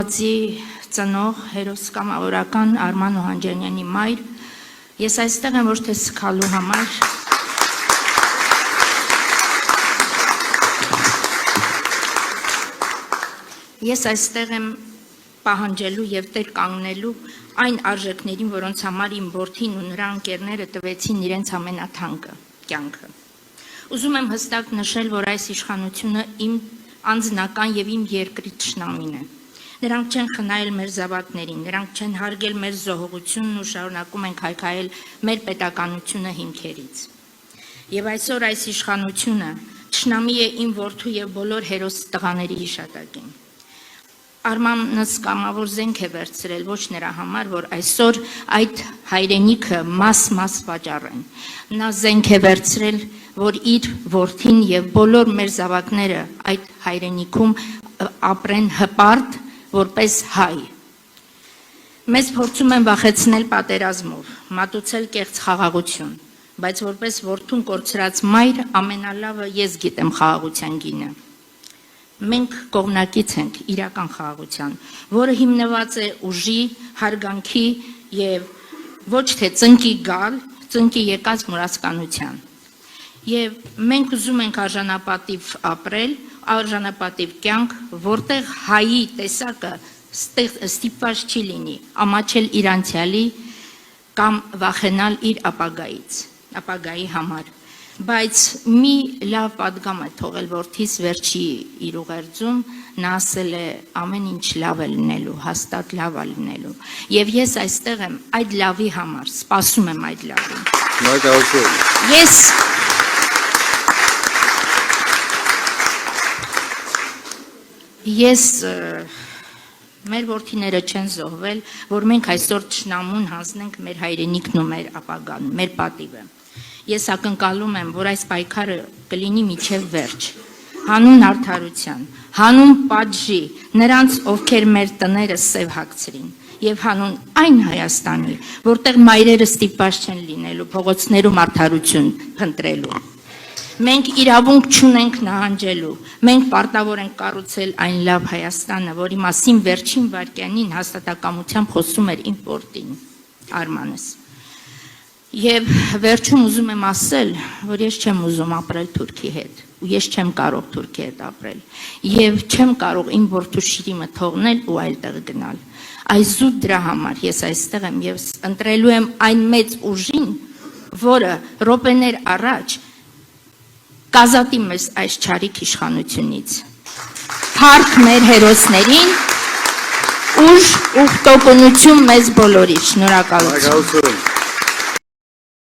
գործի ծնող հերոս կամավորական Արման Օհանջանյանի մայր, ես այստեղ եմ ոչ թե սգալու համար, ես այստեղ եմ պահանջելու և տեր կանգնելու այն արժեքներին, որոնց համար իմ որդին ու նրա ընկերները տվեցին իրենց ամենաթանկը, կյանքը։ Ուզում եմ հստակ նշել, որ այս իշխանությունը իմ անձնական և իմ երկրի թշնամին է։ Նրանք չեն խնայել մեր զավակներին, նրանք չեն հարգել մեր զոհողությունն ու շարունակում են քայքայել մեր պետականությունը հիմքերից։ Եվ այսօր այս իշխանությունը թշնամի է իմ որդու և բոլոր հերոս տղաների հիշատակին։ Արմանս կամավոր զենք է վերցրել ոչ նրա համար, որ այսօր այդ հայրենիքը մաս վաճառեն։ Նա զենք է վերցրել, որ իր որդին և բոլոր մեր զավակները այդ հայրենիքում ապրեն հպարտ, որպես հայ։ Մեզ փորձում են վախեցնել պատերազմով, մատուցել կեղծ խաղաղություն, բայց որպես որդուն կորցրած մայր ամենալավը ես գիտեմ խաղաղության գինը։ Մենք կողմնակից ենք իրական խաղաղության, որը հիմնված է ուժի, հարգանքի և ոչ թե ծնկի գալ, ծնկի եկած մուրացկանության։ Եվ մենք ուզում ենք արժանապատիվ ապրել, արժանապատիվ կյանք, որտեղ հայի տեսակը ստիպված չի լինի ամաչել իր անցյալի կամ վախենալ իր ապագայի համար։ Բայց մի լավ պատգամ է թողել որդիս վերջի իր ուղերձում, նա ասել է ամեն ինչ լավ է լինելու, հաստատ լավ է լինելու։ Եվ ես այստեղ եմ այդ լավի համար, սպասում եմ այդ լավին։ Ես մեր որդիները չեն զոհվել, որ մենք այսօր թշնամուն հանձնենք մեր հայրենիքն ու մեր ապագան, մեր պատիվը։ Ես ակնկալում եմ, որ այս պայքարը կլինի մինչև վերջ, հանուն արդարության, հանուն պատժի, նրանց, ովքեր մեր տները սև հագցրին, և հանուն այն Հայաստանի, որտեղ մայրերը ստիպված չեն լինելու փողոցներում արդարություն փնտրելու։ Մենք իրավունք չունենք նահանջելու, մենք պարտավոր ենք կառուցել այն լավ Հայաստանը, որի մասին վերջին վայրկյանին հաստատակամությամբ խոսում էր իմ որդին Արմանս։ Եվ վերջում ուզում եմ ասել, որ ես չեմ ուզում ապրել Թուրքի հետ, ու ես չեմ կարող Թուրքի հետ ապրել, և չեմ կարող իմ որդու շիրիմը թողնել ու այլտեղ գնալ։ Այսուտ դրա համար ես այստեղ եմ և ընտրելու եմ այն մեծ ուժին, որը րոպեներ առաջ կազատի մեզ այս չարիք իշխանությունից։ Փառք մեր հերոսներին, ուժ ու տոկունություն մեզ բոլորի։ Շնորհակալություն։